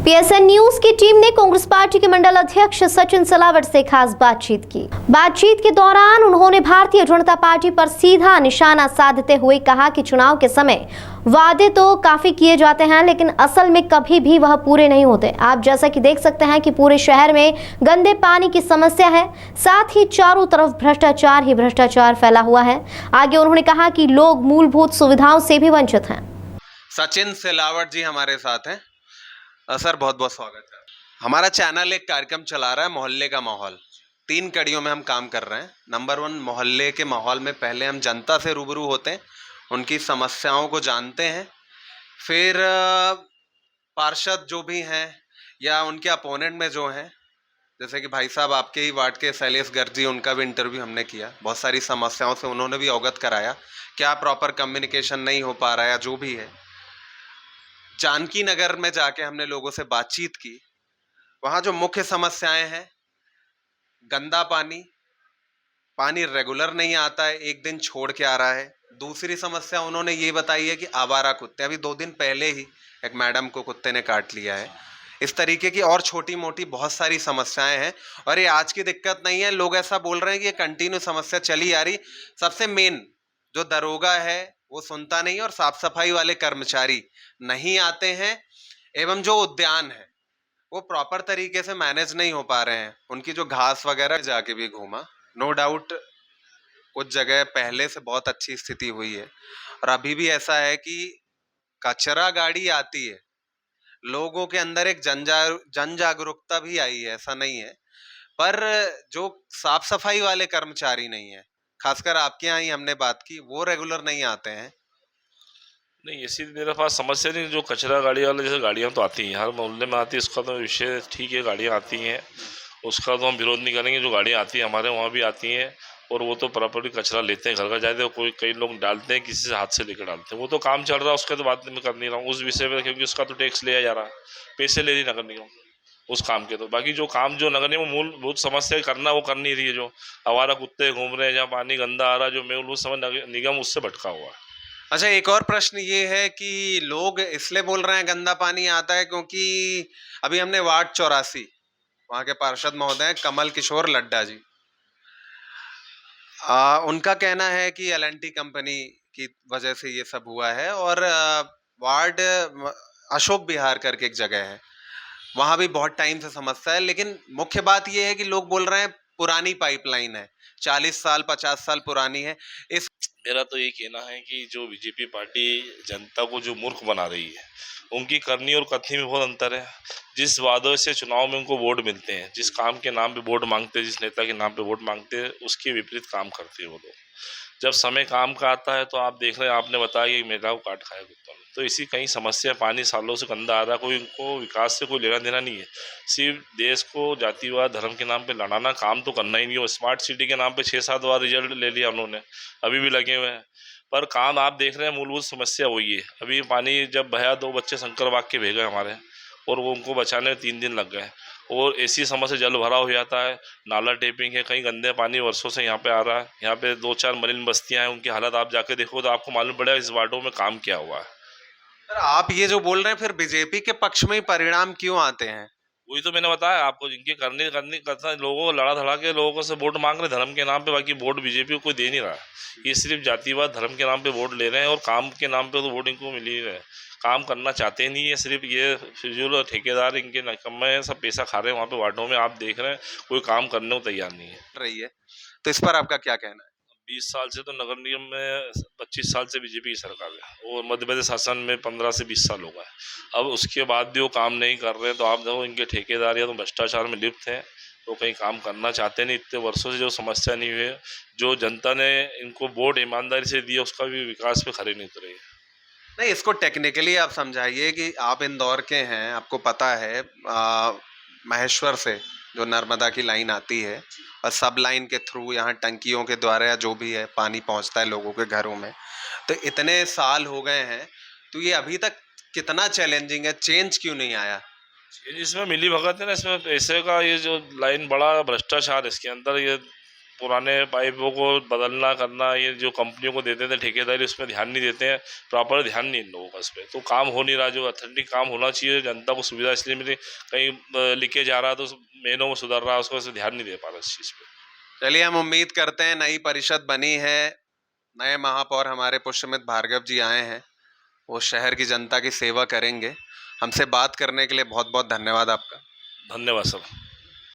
PSN news की team ने Congress party के मंडल अध्यक्ष सचिन सिलावट से खास बातचीत की। बातचीत के दौरान उन्होंने भारतीय जनता पार्टी पर सीधा निशाना साधते हुए कहा कि चुनाव के समय वादे तो काफी किए जाते हैं, लेकिन असल में कभी भी वह पूरे नहीं होते। आप जैसा कि देख सकते हैं कि पूरे शहर में गंदे पानी की समस्या है, साथ ही चारों तरफ भ्रष्टाचार ही भ्रष्टाचार फैला हुआ है। आगे उन्होंने कहा कि लोग मूलभूत सुविधाओं से भी वंचित हैं। सचिन सिलावट जी हमारे साथ हैं। सर बहुत बहुत स्वागत है। हमारा चैनल एक कार्यक्रम चला रहा है मोहल्ले का माहौल। 3 कड़ियों में हम काम कर रहे हैं। नंबर 1, मोहल्ले के माहौल में पहले हम जनता से रूबरू होते हैं, उनकी समस्याओं को जानते हैं। फिर पार्षद जो भी हैं या उनके अपोनेंट में जो हैं, जैसे कि भाई साहब आपके ही वार्ड के शैलेश गर्ग जी, उनका भी इंटरव्यू हमने किया। बहुत सारी समस्याओं से उन्होंने भी अवगत कराया, क्या प्रॉपर कम्युनिकेशन नहीं हो पा रहा है, जो भी है। जानकी नगर में जाके हमने लोगों से बातचीत की। वहाँ जो मुख्य समस्याएं हैं, गंदा पानी, पानी रेगुलर नहीं आता है, एक दिन छोड़ के आ रहा है। दूसरी समस्या उन्होंने ये बताई है कि आवारा कुत्ते, अभी 2 दिन पहले ही एक मैडम को कुत्ते ने काट लिया है। इस तरीके की और छोटी मोटी बहुत सारी समस्याएं हैं। और ये आज की दिक्कत नहीं है, लोग ऐसा बोल रहे हैं कि ये कंटिन्यू समस्या चली आ रही। सबसे मेन जो दरोगा है वो सुनता नहीं, और साफ सफाई वाले कर्मचारी नहीं आते हैं, एवं जो उद्यान है वो प्रॉपर तरीके से मैनेज नहीं हो पा रहे हैं। उनकी जो घास वगैरह, जाके भी घूमा, नो डाउट कुछ जगह पहले से बहुत अच्छी स्थिति हुई है, और अभी भी ऐसा है कि कचरा गाड़ी आती है, लोगों के अंदर एक जन जागरूकता भी आई है, ऐसा नहीं है। पर जो साफ सफाई वाले कर्मचारी नहीं है, खासकर आपके यहाँ ही हमने बात की, वो रेगुलर नहीं आते हैं। नहीं, ऐसी मेरे पास समस्या नहीं। जो कचरा गाड़ी वाले जैसे गाड़ियाँ तो आती हैं, हर मोहल्ले में आती है, इसका तो विषय ठीक है, गाड़ियाँ आती हैं, उसका तो हम विरोध नहीं करेंगे। जो गाड़ियाँ आती हैं हमारे वहाँ भी आती हैं, और वो तो प्रॉपर्ली कचरा लेते हैं, घर घर जाते हैं। कोई कई लोग डालते हैं, किसी से हाथ से लेकर डालते हैं, वो तो काम चल रहा है, उसके तो बात मैं कर नहीं रहा हूँ उस विषय में, क्योंकि उसका तो टैक्स लिया जा रहा है, पैसे ले रही नगर निगम उस काम के। तो बाकी जो काम जो नगर निगम मूलभूत समस्या करना वो कर नहीं रही है। जो आवारा कुत्ते घूम रहे हैं, जहाँ पानी गंदा आ रहा है, जो मूलभूत समय निगम उससे भटका हुआ है। अच्छा, एक और प्रश्न ये है कि लोग इसलिए बोल रहे हैं गंदा पानी आता है क्योंकि अभी हमने वार्ड 84 वहाँ के पार्षद महोदय कमल किशोर लड्डा जी, उनका कहना है कि एल&टी कंपनी की वजह से ये सब हुआ है। और वार्ड अशोक विहार करके एक जगह है, वहाँ भी बहुत टाइम से समस्या है। लेकिन मुख्य बात ये है कि लोग बोल रहे हैं पुरानी पाइपलाइन है, 40 साल 50 साल पुरानी है। इस मेरा तो ये कहना है कि जो बीजेपी पार्टी जनता को जो मूर्ख बना रही है, उनकी करनी और कथनी में बहुत अंतर है। जिस वादों से चुनाव में उनको वोट मिलते हैं, जिस काम के नाम पे वोट मांगते हैं, जिस नेता के नाम पे वोट मांगते हैं, उसके विपरीत काम करते हैं वो लोग। जब समय काम का आता है तो आप देख रहे हैं, आपने बताया कि मेधा को काट खाया कुत्तों ने, तो इसी कहीं समस्या, पानी सालों से गंदा आ रहा है, कोई उनको विकास से कोई लेना देना नहीं है। सिर्फ देश को जातिवाद धर्म के नाम पे लड़ाना, काम तो करना ही नहीं हो। स्मार्ट सिटी के नाम पे 6-7 बार रिजल्ट ले लिया उन्होंने, अभी भी लगे हुए हैं, पर काम आप देख रहे हैं मूलभूत समस्या वही है। अभी पानी जब बहा, 2 बच्चे शंकर बाग के भेगे हमारे, और वो उनको बचाने में 3 दिन लग गए। और ऐसी समस्या, जल भराव हो जाता है, नाला टेपिंग है, कहीं गंदे पानी वर्षों से यहाँ पे आ रहा है। यहाँ पे 2-4 मलिन बस्तियाँ हैं, उनकी हालत आप जाके देखो तो आपको मालूम पड़ेगा इस वार्डों में काम क्या हुआ है। सर आप ये जो बोल रहे हैं, फिर बीजेपी के पक्ष में ही परिणाम क्यों आते हैं? वही तो मैंने बताया आपको, जिनके करने करने करता लोगों को लड़ा धड़ा के लोगों से वोट मांग रहे धर्म के नाम पे, बाकी वोट बीजेपी को कोई दे नहीं रहा है। ये सिर्फ जातिवाद धर्म के नाम पे वोट ले रहे हैं, और काम के नाम पे तो वोट इनको मिल ही रहा है। काम करना चाहते नहीं है, सिर्फ ये फिजूल ठेकेदार इनके निकम्मे हैं, सब पैसा खा रहे हैं वहाँ पे वार्डों में, आप देख रहे हैं, कोई काम करने को तैयार नहीं है। रही है, तो इस पर आपका क्या कहना है? 20 साल से तो नगर निगम में, 25 साल से बीजेपी की सरकार है, और मध्य प्रदेश शासन में 15 से 20 साल हो गए। अब उसके बाद भी वो काम नहीं कर रहे, तो आप देखो इनके ठेकेदार या तो भ्रष्टाचार में लिप्त हैं, तो कहीं काम करना चाहते नहीं। इतने वर्षों से जो समस्या नहीं हुई है, जो जनता ने इनको वोट ईमानदारी से दिया, उसका भी विकास पे खरे नहीं उतरे। नहीं, इसको टेक्निकली आप समझाइए कि आप इंदौर के हैं, आपको पता है महेश्वर से जो नर्मदा की लाइन आती है, और सब लाइन के थ्रू यहाँ टंकियों के द्वारा या जो भी है पानी पहुँचता है लोगों के घरों में। तो इतने साल हो गए हैं, तो ये अभी तक कितना चैलेंजिंग है, चेंज क्यों नहीं आया? इसमें मिली भगत है ना, इसमें पैसे का, ये जो लाइन बड़ा भ्रष्टाचार इसके अंदर, ये पुराने पाइपों को बदलना करना, ये जो कंपनियों को देते थे ठेकेदारी, उसमें ध्यान नहीं देते हैं, प्रॉपर ध्यान नहीं इन लोगों का इस पर। तो काम हो नहीं रहा, जो अथेंटिक काम होना चाहिए, जनता को सुविधा इसलिए मिले, कहीं लीकेज आ रहा तो महीनों में सुधर रहा है, उसको ऐसे ध्यान नहीं दे पा रहा इस चीज़ पे। चलिए, हम उम्मीद करते हैं नई परिषद बनी है, नए महापौर हमारे पुष्यमित भार्गव जी आए हैं, वो शहर की जनता की सेवा करेंगे। हमसे बात करने के लिए बहुत बहुत धन्यवाद आपका। धन्यवाद सर।